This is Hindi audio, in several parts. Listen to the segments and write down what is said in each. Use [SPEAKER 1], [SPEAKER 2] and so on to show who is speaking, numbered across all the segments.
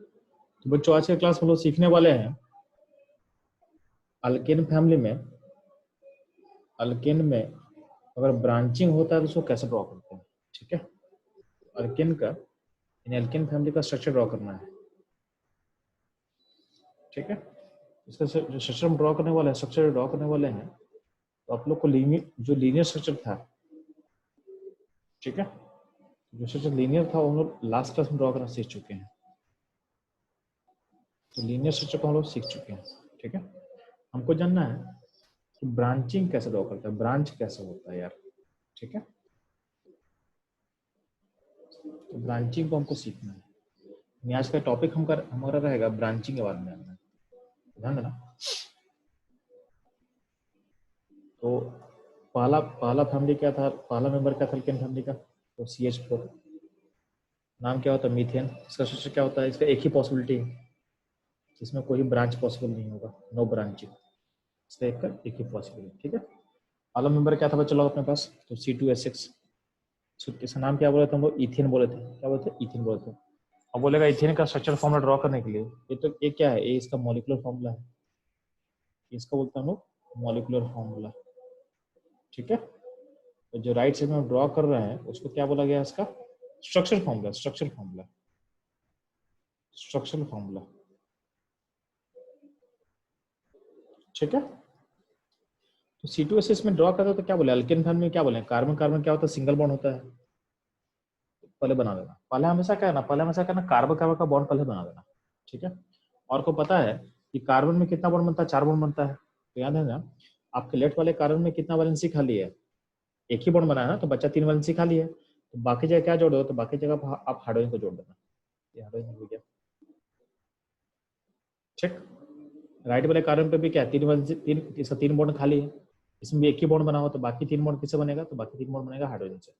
[SPEAKER 1] तो बच्चों आज के क्लास में लोग सीखने वाले हैं अल्केन फैमिली में, अल्केन में अगर ब्रांचिंग होता है तो उसको कैसे ड्रॉ करते हैं। ठीक है, अल्केन का इन एल्केन फैमिली का स्ट्रक्चर ड्रॉ करना है। ठीक है, इसका जो स्ट्रक्चर हम ड्रॉ करने वाले हैं, स्ट्रक्चर ड्रॉ करने वाले हैं, तो आप लोग को लीनियर स्ट्रक्चर था, ठीक है, जो स्ट्रक्चर लीनियर था वो हम लोग लास्ट क्लास में ड्रॉ करना सीख चुके हैं। तो लीनियर स्ट्रक्चर को हम लोग सीख चुके हैं। ठीक है, हमको जानना है कि ब्रांचिंग कैसे ड्रॉ करता है, ब्रांच कैसे होता है यार। ठीक है, तो ब्रांचिंग को हमको सीखना है। आज का टॉपिक हमारा रहेगा ब्रांचिंग के बारे में, ध्यान देना। तो पहला फैमिली क्या था, पहला मेंबर क्या था अल्केन फैमिली का, तो CH4। नाम क्या होता है, मीथेन। इसका स्ट्रक्चर क्या होता है, इसका एक ही पॉसिबिलिटी है जिसमें कोई ब्रांच पॉसिबल नहीं होगा, नो ब्रांचिंग। इसका एक ही पॉसिबिलिटी। ठीक है, पहला मेंबर क्या था बच्चों लोग अपने पास, तो C2H6। इसका नाम क्या बोले थे हम लोग, इथेन बोले थे। क्या बोलते हैं, इथेन बोले थे। अब बोलेगा इथेन का स्ट्रक्चर फॉर्मूला ड्रॉ करने के लिए ये क्या है, ये इसका मॉलिक्यूलर फॉर्मूला है, इसका बोलते हैं हम लोग मॉलिक्यूलर फॉर्मूला। ठीक है, तो जो राइट साइड में हम ड्रॉ कर रहे हैं उसको क्या बोला गया, इसका structure formula, structure formula, structural formula. ठीक है, तो C2H6 में ड्रॉ करते हैं तो क्या बोले, अल्केन फैमिली में क्या बोले, कार्बन कार्बन क्या होता है, सिंगल बॉन्ड होता है। पहले बना देना, पहले हमेशा क्या है ना, कार्बन कार्बन का बॉन्ड पहले बना देना। ठीक है, और को पता है कि कार्बन में कितना बॉन्ड बनता है, 4 बॉन्ड बनता है। तो याद है ना, आपके लेफ्ट वाले कार्बन में कितना वैलेंसी खाली है, एक ही बॉन्ड बनाया ना, तो बच्चा 3 वैलेंसी खाली है। तो बाकी जगह क्या जोड़ दो, तो बाकी जगह आप हाइड्रोजन को जोड़ देना। ये हाइड्रोजन हो गया। ठीक, राइट वाले कार्बन पे भी क्या है, 3 वैलेंसी, इसका 3 बॉन्ड खाली है, इसमें भी एक ही बॉन्ड बना हो, तो बाकी 3 बॉन्ड किससे बनेगा, तो बाकी 3 बॉन्ड बनेगा हाइड्रोजन से।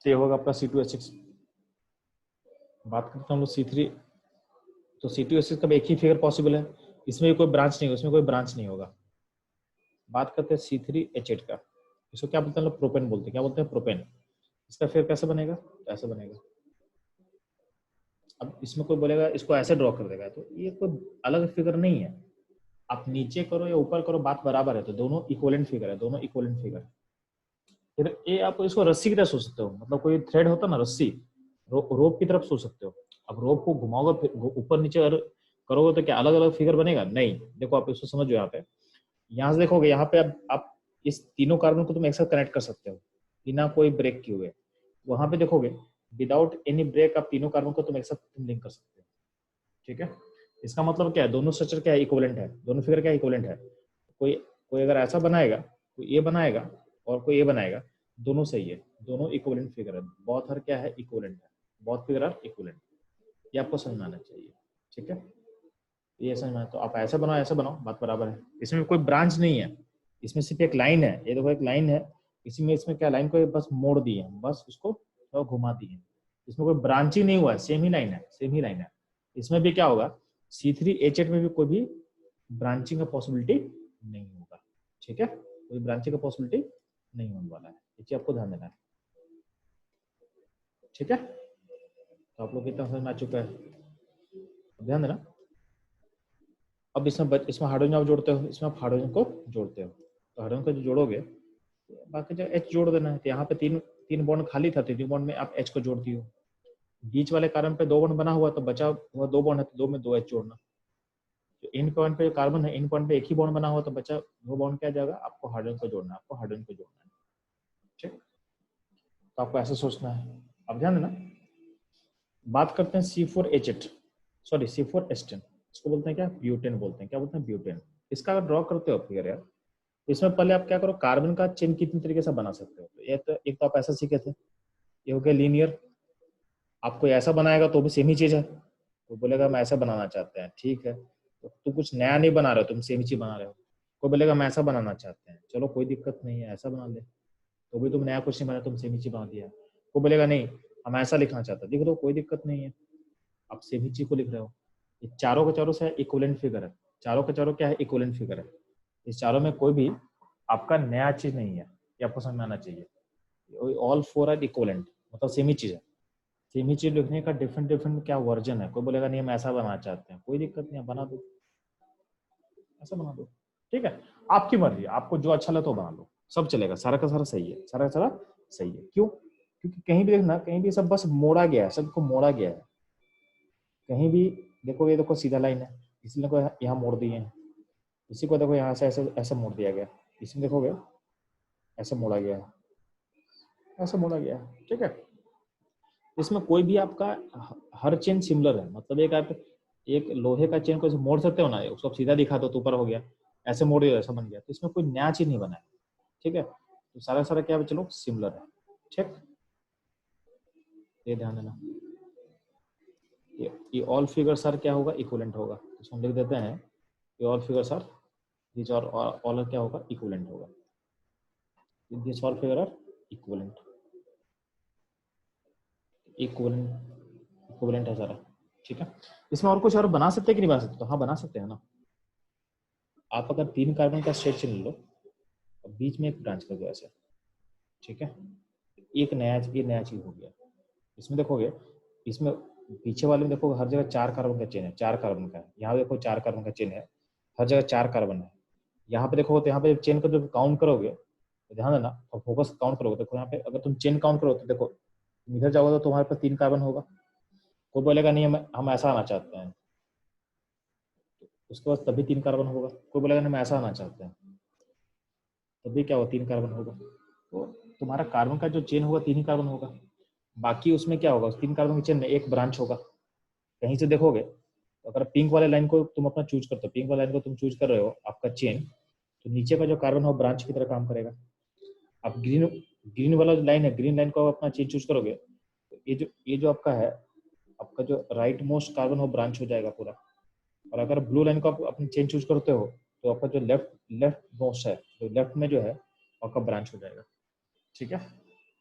[SPEAKER 1] तो ये होगा आपका C2H6। बात करते हैं हम लोग C3। तो C2H6 का एक ही फिगर पॉसिबल है, इसमें कोई ब्रांच नहीं, इसमें कोई ब्रांच नहीं होगा। बात करते हैं C3H8 का, इसको क्या बोलते हैं लोग, प्रोपेन बोलते हैं। क्या बोलते हैं, प्रोपेन। इसका फिर कैसे बनेगा, तो ऐसे बनेगा। अब इसमें कोई बोलेगा इसको ऐसे ड्रॉ कर देगा, तो ये कोई अलग फिगर नहीं है, आप नीचे करो या ऊपर करो बात बराबर है, तो दोनों इक्वलेंट फिगर है, दोनों इक्वलेंट फिगर। फिर ये आप इसको रस्सी की तरह सोच सकते हो, मतलब कोई थ्रेड होता ना रस्सी, रोप की तरफ सोच सकते हो। अब रोप को घुमाओगे ऊपर नीचे अगर करोगे तो क्या अलग अलग फिगर बनेगा, नहीं। देखो आप इसको समझो, यहाँ से देखोगे, यहाँ पे आप इस तीनों कार्बन को तुम एक साथ कनेक्ट कर सकते हो बिना कोई ब्रेक किए हुए। वहां पे देखोगे विदाउट एनी ब्रेक आप तीनों कार्बन को तुम एक साथ लिंक कर सकते हो। ठीक है, इसका मतलब क्या है, दोनों स्ट्रक्चर क्या है, इक्विवेलेंट है, दोनों फिगर क्या इक्विवेलेंट है। कोई कोई अगर ऐसा बनाएगा, कोई ये बनाएगा और कोई ये बनाएगा, दोनों सही है, दोनों इक्विवेलेंट फिगर है। बहुत हर क्या है, इक्विवेलेंट है, बहुत फिगर आर इक्विवेलेंट। ये आपको समझ में आना चाहिए। ठीक है, ये समझ में, तो आप ऐसा बनाओ, ऐसा बनाओ, बात बराबर है। इसमें कोई ब्रांच नहीं है, इसमें सिर्फ एक लाइन है, ये देखो एक लाइन है, इसमें क्या लाइन को बस मोड़ दी है, बस उसको तो घुमा दी है, इसमें कोई ब्रांचिंग नहीं हुआ है, सेम ही लाइन है, सेम ही लाइन है। इसमें भी क्या होगा, C3H8 में भी कोई भी ब्रांचिंग का पॉसिबिलिटी नहीं होगा। ठीक है, कोई ब्रांचिंग का पॉसिबिलिटी नहीं होने वाला है, ये चीज आपको ध्यान देना है। ठीक है, तो आप लोग कितना समझ में आ चुका है, ध्यान देना। अब इसमें हाइड्रोजन आप जोड़ते हो, इसमें आप हाइड्रोजन को जोड़ते हो, तो हाइड्रोजन को जो जोड़ोगे बाकी जगह H जोड़ देना है। तो यहाँ पे तीन बॉन्ड खाली था, तीन बॉन्ड में आप H को जोड़ दियो। बीच वाले कार्बन पे 2 बॉन्ड बना हुआ, तो बचा हुआ 2 बॉन्ड है, तो 2 में 2 H जोड़ना। तो इन पॉइंट पे कार्बन है, इन पॉइंट पे एक ही बॉन्ड बना हुआ, तो बचा 2 बॉन्ड क्या जाएगा, आपको हाइड्रोजन को जोड़ना है, आपको हाइड्रोजन को जोड़ना है। ठीक, तो आपको ऐसे सोचना है। अब ध्यान देना, बात करते हैं C4H8, सॉरी C4H10, इसको बोलते हैं क्या, ब्यूटेन बोलते हैं। क्या बोलते हैं, ब्यूटेन। इसका अगर ड्रॉ करते हो फिगर यार, इसमें पहले आप क्या करो, कार्बन का चेन कितनी तरीके से बना सकते हो। तो एक तो आप ऐसा सीखे थे, ये हो गया लीनियर। आपको ऐसा बनाएगा तो भी सेम ही चीज है, तो बोलेगा मैं ऐसा बनाना चाहते हैं, ठीक है, तो तुम कुछ नया नहीं बना रहे हो, तुम सेम ही चीज बना रहे हो। कोई बोलेगा मैं ऐसा बनाना चाहते हैं, चलो कोई दिक्कत नहीं है, ऐसा बना ले, तो भी तुम नया कुछ नहीं बना, तुम सेम ही चीज बना दिया। कोई बोलेगा नहीं हम ऐसा लिखना चाहते हैं, लिख दो, कोई दिक्कत नहीं है, आप सेम ही चीज को लिख रहे हो। ये चारों के चारों से इक्विवेलेंट फिगर है, चारों के चारों क्या है, इक्विवेलेंट फिगर है। इस चारों में कोई भी आपका नया चीज नहीं है, ये आपको समझ में आना चाहिए। ऑल 4 आर इक्विवेलेंट, मतलब सेम ही चीज है, सेम ही चीज लिखने का डिफरेंट डिफरेंट क्या वर्जन है। कोई बोलेगा नहीं हम ऐसा बनाना चाहते हैं, कोई दिक्कत नहीं है, बना दो, ऐसा बना दो, ठीक है। आपकी मर्जी, आपको जो अच्छा लगे तो बना लो, सब चलेगा, सारा का सारा सही है, सारा का सारा सही है। क्यों? क्योंकि कहीं भी देखना, कहीं भी सब बस मोड़ा गया है, सबको मोड़ा गया है। कहीं भी देखो, ये देखो सीधा लाइन है, इसलिए को यहाँ मोड़ दिए हैं, इसी को देखो यहाँ से ऐसे ऐसे मोड़ दिया गया, इसमें देखोगे ऐसे मोड़ा गया है, ऐसे मोड़ा गया है, ठीक है। इसमें कोई भी आपका हर चेन सिमिलर है, मतलब एक आप एक लोहे का चेन को ऐसे मोड़ सकते हो ना, उसको सीधा दिखा दो तो ऊपर हो गया, ऐसे मोड़ दिया ऐसा बन गया, तो इसमें कोई नया चीज नहीं बना है, ठीक है। तो सारा सारा क्या है, चलो सिमिलर है, ठीक। ये ध्यान देना, ये ऑल फिगर्स आर क्या होगा, इक्विवेलेंट होगा, तो हम लिख देते हैं ये ऑल फिगर्स आर, दिस और ऑल क्या होगा, इक्विवेलेंट होगा, this all figure are equivalent, equivalent equivalent है सारा, ठीक है। इसमें और कुछ और बना सकते हैं कि नहीं बना सकते? तो हाँ बना सकते हैं ना। आप अगर 3 कार्बन का स्ट्रेट चेन लो और बीच में एक ब्रांच कर दो ऐसे, ठीक है, एक नया चीज हो गया। इसमें देखोगे, इसमें पीछे वाले में देखोगे हर जगह 4 कार्बन का चेन है, 4 कार्बन का है, यहाँ देखो 4 कार्बन का चेन है, हर जगह 4 कार्बन है। यहाँ पे देखो तो यहाँ पे चेन का जो काउंट करोगे तो ध्यान देना, और फोकस काउंट करोगे, देखो यहाँ पे अगर तुम चेन काउंट करो तो देखो इधर जाओगे तो तुम्हारे पास 3 कार्बन होगा। कोई बोलेगा नहीं हम ऐसा आना चाहते हैं, उसके बाद तभी 3 कार्बन होगा। कोई बोलेगा नहीं हम ऐसा आना चाहते हैं, तभी क्या होगा, 3 कार्बन होगा। तो तुम्हारा कार्बन का जो चेन होगा 3 ही कार्बन होगा। बाकी उसमें क्या होगा, उस 3 कार्बन के चेन में एक ब्रांच होगा। कहीं से देखोगे तो अगर पिंक वाले लाइन को तुम अपना चूज करते हो, पिंक वाले लाइन को तुम चूज कर रहे हो आपका चेन, तो नीचे का जो कार्बन हो ब्रांच की तरह काम करेगा। आप ग्रीन ग्रीन वाला जो लाइन है, ग्रीन लाइन को अपना चेन चूज करोगे तो ये जो आपका है, आपका जो राइट मोस्ट कार्बन हो ब्रांच हो जाएगा पूरा। और अगर ब्लू लाइन को आप अपनी चेन चूज करते हो तो आपका जो लेफ्ट लेफ्ट मोस्ट है, जो लेफ्ट में जो है आपका ब्रांच हो जाएगा, ठीक है।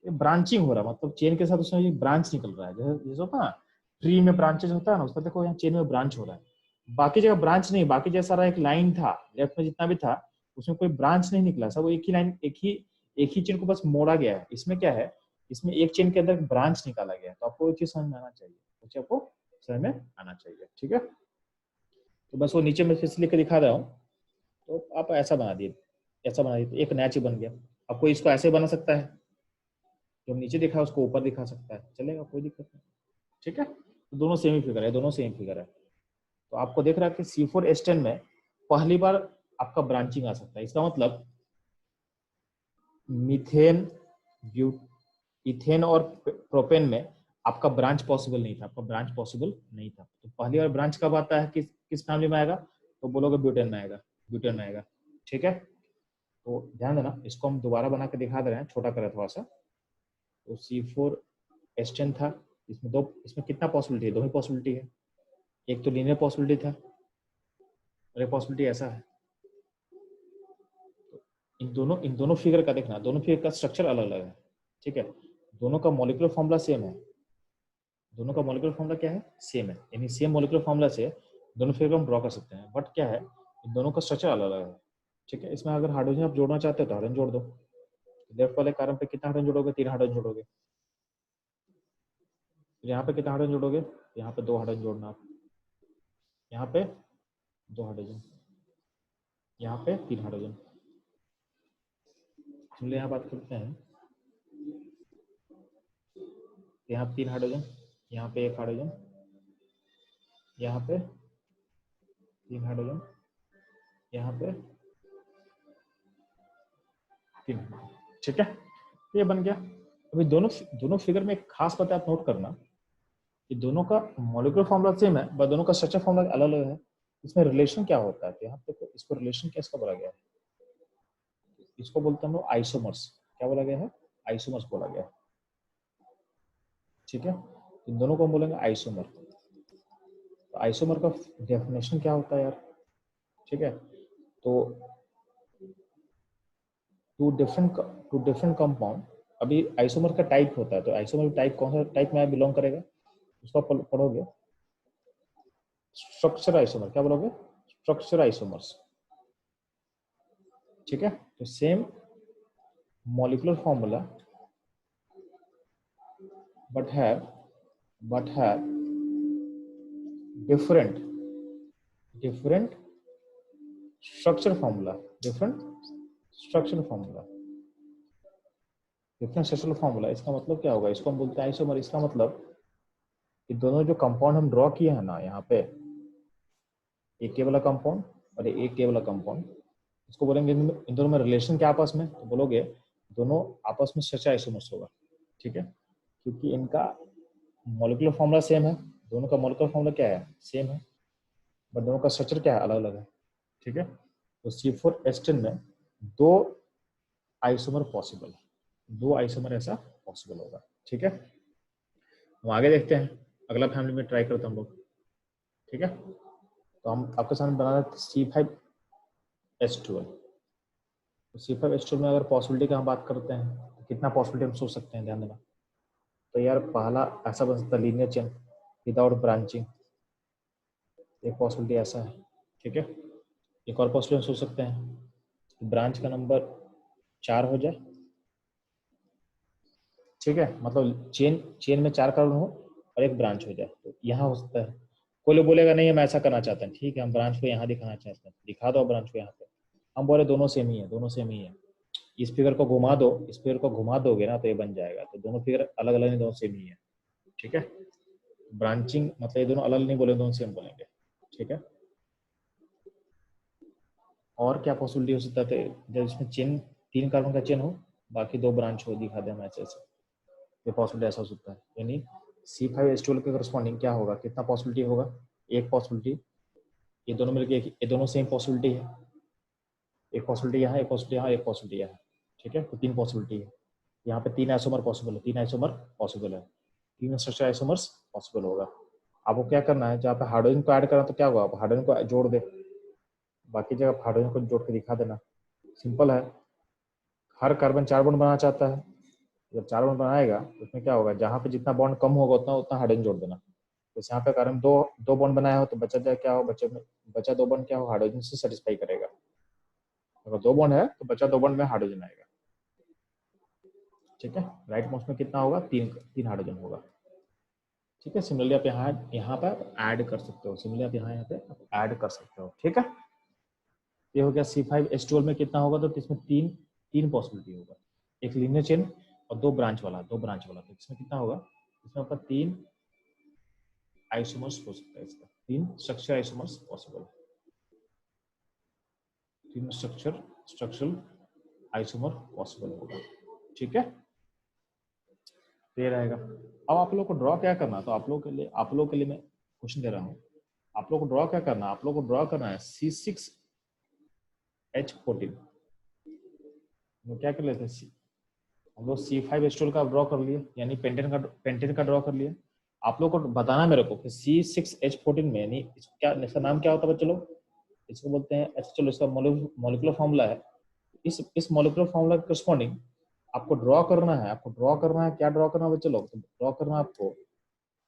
[SPEAKER 1] ये ब्रांचिंग हो रहा है, मतलब चेन के साथ उसमें ब्रांच निकल रहा है, जैसे होता है ना ट्री में ब्रांचेज होता है ना, उसका देखो यहाँ चेन में ब्रांच हो रहा है। बाकी जगह ब्रांच नहीं, बाकी जैसा सारा एक लाइन था, लेफ्ट में जितना भी था उसमें कोई ब्रांच नहीं निकला, सब एक ही लाइन, एक ही चेन को बस मोड़ा गया है। इसमें क्या है, इसमें एक चेन के अंदर ब्रांच निकाला गया है, तो आपको ये चीज समझ में आना चाहिए, कुछ आपको समझ में आना चाहिए, ठीक है। तो बस वो नीचे में फिर से लिख के दिखा रहा हूँ, तो आप ऐसा बना दिए, ऐसा बना दिए, तो एक नया चीज बन गया। आपको इसको ऐसे बना सकता है, जो नीचे दिखा है उसको ऊपर दिखा सकता है, चलेगा, कोई दिक्कत नहीं, ठीक है। तो दोनों सेम ही फिगर है, दोनों सेम फिगर है। तो आपको देख रहा है कि C4H10 में पहली बार आपका ब्रांचिंग आ सकता है। इसका मतलब मीथेन, इथेन और प्रोपेन में आपका ब्रांच पॉसिबल नहीं था, आपका ब्रांच पॉसिबल नहीं था। तो पहली बार ब्रांच कब आता है, किस फैमिली में आएगा, तो बोलोगे ब्यूटेन में आएगा, ब्यूटेन में आएगा, ठीक है। तो ध्यान देना, इसको हम दोबारा बना के दिखा दे रहे हैं, छोटा करें थोड़ा सा। तो C4H10 था, इसमें कितना पॉसिबिलिटी है, दो ही पॉसिबिलिटी है। एक तो लीनियर पॉसिबिलिटी था और एक पॉसिबिलिटी ऐसा है। इन दोनों फिगर का देखना, दोनों फिगर का स्ट्रक्चर अलग अलग है, ठीक है। दोनों का मॉलिक्यूलर फॉर्मूला सेम है, दोनों का मॉलिक्यूलर फॉर्मूला क्या है, सेम है, यानी सेम मॉलिक्यूलर फॉर्मूला से दोनों फिगर को हम ड्रॉ कर सकते हैं। बट क्या है, इन दोनों का स्ट्रक्चर अलग अलग है, ठीक है। इसमें अगर हाइड्रोजन आप जोड़ना चाहते हो तो हाइड्रोजन जोड़ दो। लेफ्ट वाले कार्बन पे कितना हाइड्रोजन जोड़ोगे, 3 हाइड्रोजन जोड़ोगे। यहाँ पे कितना हाइड्रोजन जोड़ोगे, यहाँ पे 2 हाइड्रोजन जोड़ना आप, यहाँ पे 2 हाइड्रोजन, यहाँ पे 3 हाइड्रोजन। चलिए यहाँ बात करते हैं, यहाँ 3 हाइड्रोजन, यहाँ पे 1 हाइड्रोजन, यहाँ पे 3 हाइड्रोजन, यहाँ पे 3, ठीक है। ये बन गया। अभी दोनों दोनों फिगर में एक खास बात आप नोट करना कि दोनों का मॉलिक्यूलर फॉर्मूला सेम है बट दोनों का स्ट्रक्चर फॉर्मूला अलग अलग है। इसमें रिलेशन क्या होता है, तो यहाँ पे इसको रिलेशन कैसे बोला गया है, इसको बोलते हैं हम लोग आइसोमर्स। क्या बोला गया है, आइसोमर्स बोला गया है, ठीक है। इन दोनों को हम बोलेंगे आइसोमर। तो आइसोमर का डेफिनेशन क्या होता है यार, ठीक है। तो टू डिफरेंट कंपाउंड, अभी आइसोमर का टाइप होता है, तो आइसोमर टाइप कौन सा टाइप में बिलोंग करेगा, उसको पढ़ोगे स्ट्रक्चर आइसोमर। क्या बोलोगे, स्ट्रक्चर आइसोमर्स, ठीक है। तो same molecular formula but have but have different structure formula, different structural formula, different structural formula. इसका मतलब क्या होगा, इसको हम बोलते हैं आइसोमर। इसका मतलब कि दोनों जो कंपाउंड हम ड्रॉ किए हैं ना यहाँ पे, एक के वाला कंपाउंड और एक के वाला कंपाउंड, इसको बोलेंगे इन दोनों में रिलेशन क्या आपस में, तो बोलोगे दोनों आपस में स्ट्रक्चर आइसोमर्स होगा। ठीक है, क्योंकि इनका मॉलिक्यूलर फॉर्मूला सेम है, दोनों का मॉलिक्यूलर फॉर्मूला क्या है, सेम है, बट दोनों का स्ट्रक्चर क्या है, अलग अलग है। ठीक है, तो C4H10 में दो आइसोमर पॉसिबल है, दो आइसोमर ऐसा पॉसिबल होगा। ठीक है, हम आगे देखते हैं, अगला फैमिली में ट्राई करते हैं हम लोग। ठीक है, तो हम आपके सामने बना रहे थे C5H12। तो C5H12 में अगर पॉसिबिलिटी का हम बात करते हैं तो कितना पॉसिबिलिटी हम सोच सकते हैं, ध्यान देना। तो यार पहला ऐसा बन सकता है लीनियर चेन विदाउट ब्रांचिंग, एक पॉसिबिलिटी ऐसा है। ठीक है, एक और पॉसिबिलिटी हम सोच सकते हैं ब्रांच का नंबर 4 हो जाए। ठीक है, मतलब चेन में 4 कार्बन हो और एक ब्रांच हो जाए, तो यहाँ हो सकता है। कोई लोग बोलेगा नहीं हम ऐसा करना चाहते हैं, ठीक है हम ब्रांच को यहाँ दिखाना चाहते हैं, दिखा दो ब्रांच को यहाँ पे। हम बोले दोनों सेम ही है, दोनों सेम ही है। इस फिगर को घुमा दो, इस फिगर को घुमा दोगे ना तो ये बन जाएगा, तो दोनों फिगर अलग अलग नहीं, दोनों सेम ही है। ठीक है, ब्रांचिंग मतलब ये दोनों अलग नहीं बोले, दोनों सेम बोलेंगे। ठीक है, और क्या पॉसिबिलिटी हो सकता है, जब इसमें चेन 3 कार्बन का चेन हो, बाकी 2 ब्रांच हो, दिखा दे हम ऐसे ऐसे, ये पॉसिबिलिटी ऐसा हो सकता है। यानी C5H12 के करस्पॉन्डिंग क्या होगा, कितना पॉसिबिलिटी होगा, एक पॉसिबिलिटी। ये दोनों मिलकर ये दोनों सेम पॉसिबिलिटी है, एक पॉसिबिलिटी यहाँ, एक पॉसिबिलिटी यहाँ, एक पॉसिबिलिटी यहाँ। ठीक है, तो 3 पॉसिबिलिटी है। यहाँ पे 3 आइसोमर पॉसिबल है, 3 आइसोमर पॉसिबल है, 3 स्ट्रक्चर आइसोमर्स पॉसिबल होगा। आपको क्या करना है, जहाँ पे हाइड्रोजन को ऐड करना तो क्या होगा, आप हाइड्रोजन को जोड़ दे, बाकी जगह हाइड्रोजन को जोड़ के दिखा देना। सिंपल है, हर कार्बन 4 बॉन्ड बनाना चाहता है, जब 4 बॉन्ड बनाएगा तो उसमें क्या होगा, जहाँ पे जितना बॉन्ड कम होगा उतना उतना हाइड्रोजन जोड़ देना। जैसे यहाँ पे कार्बन दो बॉन्ड बनाया हो तो बचा जाए क्या हो, बचा 2 बॉन्ड क्या हो, हाइड्रोजन से सेटिस्फाई करेगा। अगर 2 बॉन्ड है तो बचा 2 बॉन्ड में हाइड्रोजन आएगा। ठीक है, राइट मोस्ट में कितना होगा, 3 हाइड्रोजन होगा। ठीक है, सिमिलरली आप यहाँ पर ऐड कर सकते हो, सिमिलरली आप यहाँ पे ऐड कर सकते हो। ठीक है, ये हो गया C5H12 में कितना होगा, तो इसमें तीन पॉसिबिलिटी होगा, एक लीनियर चेन और 2 ब्रांच वाला। तो इसमें कितना होगा, इसमें आपका 3 आइसोमर्स हो सकता है, इसका 3 स्ट्रक्चर आइसोमर्स पॉसिबल है, 3 स्ट्रक्चरल आइसोमर पॉसिबल होगा। ठीक है, ये रहेगा। अब आप लोग को ड्रॉ क्या करना, तो आप लोग के लिए मैं क्वेश्चन दे रहा हूँ। आप लोग को ड्रॉ क्या करना, आप लोग को ड्रॉ करना है C6H14। क्या कर लेते हैं, हम लोग C5H12 का ड्रॉ कर लिए, यानी पेंटेन का ड्रॉ कर लिए। आप लोग को बताना मेरे को कि C6H14 में, यानी क्या इसका नाम क्या होता है बच्चे लोग, इसको बोलते हैं, अच्छा चलो इसका मॉलिक्यूलर फॉर्मूला है। इस मॉलिक्यूलर फॉर्मूला के करस्पॉन्डिंग आपको ड्रॉ करना है, क्या ड्रॉ करना है बच्चे लोग, तो ड्रॉ करना है आपको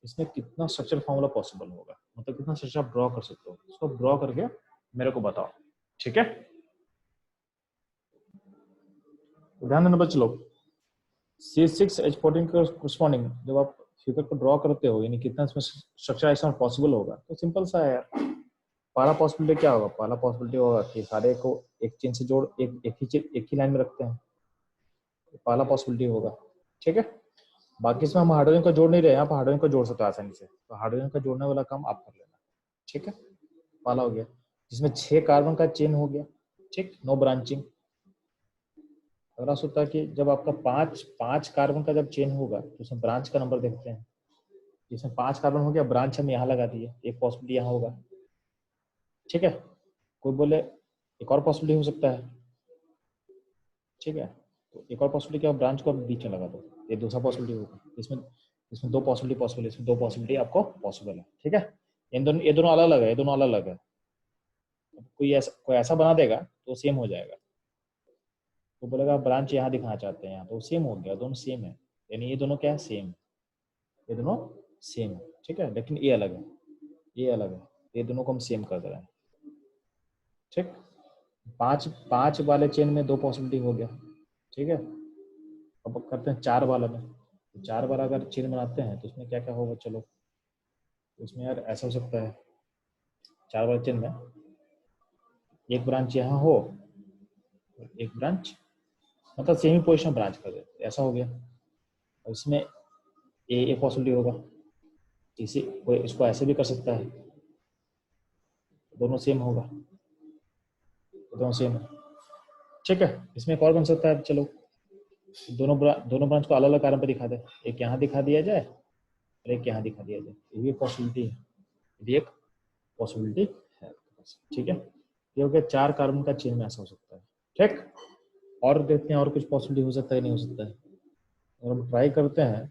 [SPEAKER 1] इसमें कितना स्ट्रक्चर फॉर्मूला पॉसिबल होगा, मतलब कितना स्ट्रक्चर आप ड्रॉ कर सकते हो, इसको ड्रॉ करके मेरे को बताओ। ठीक है, ध्यान देना बच्चे लोग, C6H14 के करस्पॉन्डिंग जब आप फिगर को ड्रॉ करते हो, यानी कितना इसमें स्ट्रक्चर ऐसा पॉसिबल होगा, तो सिंपल सा है यार। पहला पॉसिबिलिटी क्या होगा, पहला पॉसिबिलिटी होगा कि सारे को एक चेन से जोड़ एक ही लाइन में रखते हैं, पहला पॉसिबिलिटी होगा। ठीक है, बाकी इसमें हम हाइड्रोजन को जोड़ नहीं रहे, यहाँ पर हाइड्रोजन को जोड़ सकते हैं आसानी से, तो हाइड्रोजन का जोड़ने वाला काम आप कर लेना। ठीक है, पहला हो गया, जिसमें 6 कार्बन का चेन हो गया। ठीक, नो ब्रांचिंग। अगला होता है कि जब आपका पांच कार्बन का जब चेन होगा तो उसमें ब्रांच का नंबर देखते हैं, जिसमें 5 कार्बन हो गया, ब्रांच हम यहाँ लगा दिए, एक पॉसिबिलिटी यहाँ होगा। ठीक है, कोई बोले एक और पॉसिबिलिटी हो सकता है। ठीक है, तो एक और पॉसिबिलिटी क्या, ब्रांच को बीच में लगा दो, ये दूसरा पॉसिबिलिटी होगा। इसमें 2 पॉसिबिलिटी पॉसिबल है, इसमें 2 पॉसिबिलिटी आपको पॉसिबल है। ठीक है, ये दोनों अलग अलग है, ये दोनों अलग अलग है। कोई ऐसा बना देगा तो सेम हो जाएगा, तो बोलेगा ब्रांच यहाँ दिखाना चाहते हैं, यहाँ तो सेम हो गया, दोनों सेम है, यानी ये दोनों क्या है, सेम, ये दोनों सेम है। ठीक है, लेकिन ये अलग है, ये अलग है, ये दोनों को हम सेम कर दे रहे हैं। ठीक, पांच वाले चेन में 2 पॉसिबिलिटी हो गया। ठीक है, अब करते हैं 4 वाला में, 4 बार अगर चेन बनाते हैं तो उसमें क्या क्या होगा, चलो उसमें यार ऐसा हो सकता है 4 बार चेन में एक ब्रांच यहाँ हो, एक ब्रांच मतलब सेमी पोजिशन ब्रांच कर देते, ऐसा हो गया। और इसमें ए पॉसिबिलिटी होगा, इसी कोई इसको ऐसे भी कर सकता है, दोनों सेम होगा, दोनों सेम है, ठीक है। इसमें एक और बन सकता है, चलो दोनों ब्रांच को अलग अलग कारण पर दिखा दे, एक यहाँ दिखा दिया जाए और एक यहाँ दिखा दिया जाए, ये भी एक पॉसिबिलिटी है, ये भी एक पॉसिबिलिटी है, ठीक है। ये हो गया 4 कार्बन का चेन में ऐसा हो सकता है, ठीक। और देखते हैं और कुछ पॉसिबिलिटी हो सकता है नहीं हो सकता है। और हम ट्राई करते हैं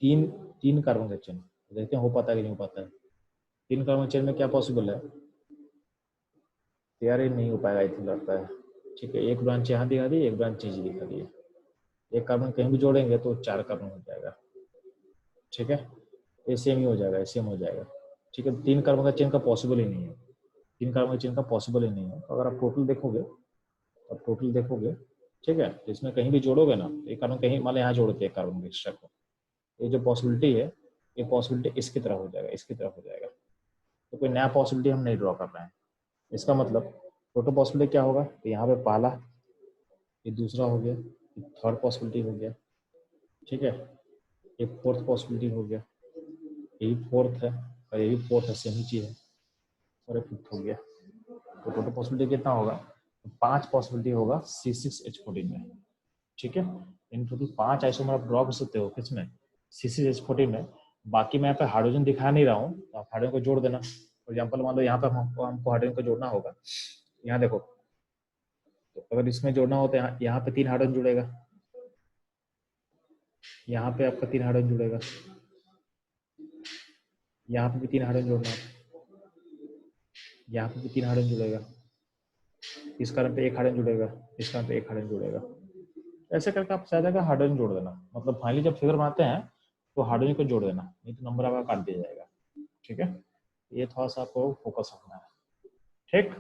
[SPEAKER 1] तीन कार्बन का चेन, देखते हैं हो पाता है कि नहीं हो पाता है। 3 कार्बन चेन में क्या पॉसिबल है, यार ये नहीं हो पाएगा, इतना लगता है, ठीक है। एक ब्रांच यहाँ दिखा दी, एक ब्रांच चीज दिखा दी, एक कार्बन कहीं भी जोड़ेंगे तो 4 कार्बन हो जाएगा, ठीक है। ये सेम ही हो जाएगा, सेम हो जाएगा, ठीक है। 3 कार्बन का चेन का पॉसिबल ही नहीं है, 3 कार्बन का चेन का पॉसिबल ही नहीं है। तो अगर आप टोटल देखोगे, ठीक है, तो इसमें कहीं भी जोड़ोगे ना, एक कार्बन कहीं मान लो यहाँ जोड़ते हैं कार्बन एक्स्ट्रा को, ये जो पॉसिबिलिटी है, ये पॉसिबिलिटी इसकी तरह हो जाएगा, इसकी तरफ हो जाएगा। तो कोई नया पॉसिबिलिटी हम नहीं ड्रॉ कर रहे हैं। इसका मतलब टोटल पॉसिबिलिटी क्या होगा, तो यहाँ पे पहला, ये दूसरा हो गया, ये थर्ड पॉसिबिलिटी हो गया, ठीक है, ये फोर्थ पॉसिबिलिटी हो गया, यही फोर्थ है और यही फोर्थ है, सेम ही चीज़ है, और ये फिफ्थ हो गया। तो टोटल पॉसिबिलिटी कितना होगा, 5 पॉसिबिलिटी होगा C6H14 में, ठीक है। इन टोटल 5 आइसोमर आप ड्रॉ कर सकते हो किसमें, C6H14 में। बाकी मैं यहाँ पे हाइड्रोजन दिखा नहीं रहा हूँ, तो आप हाइड्रोजन को जोड़ देना। फॉर एग्जाम्पल मान लो यहाँ पे हमको हाइड्रोजन को जोड़ना होगा, यहाँ देखो, तो अगर इसमें जोड़ना हो तो यहाँ पे 3 हाइड्रोजन जुड़ेगा, यहाँ पे आपका 3 हाइड्रोजन जुड़ेगा, यहाँ पे भी 3 हाइड्रोजन जोड़ना है, यहाँ पे भी 3 हाइड्रोजन जुड़ेगा, इस कारण पे 1 हाइड्रोजन जुड़ेगा, इस कारण पे 1 हाइड्रोजन जुड़ेगा। ऐसे करके आप ज्यादा हाइड्रोजन जोड़ देना, मतलब फाइनली जब फिगर बनाते हैं तो हाइड्रोजन को जोड़ देना, नहीं तो नंबर आपका काट दिया जाएगा, ठीक है। ये थोड़ा सा आपको फोकस रखना है, ठीक।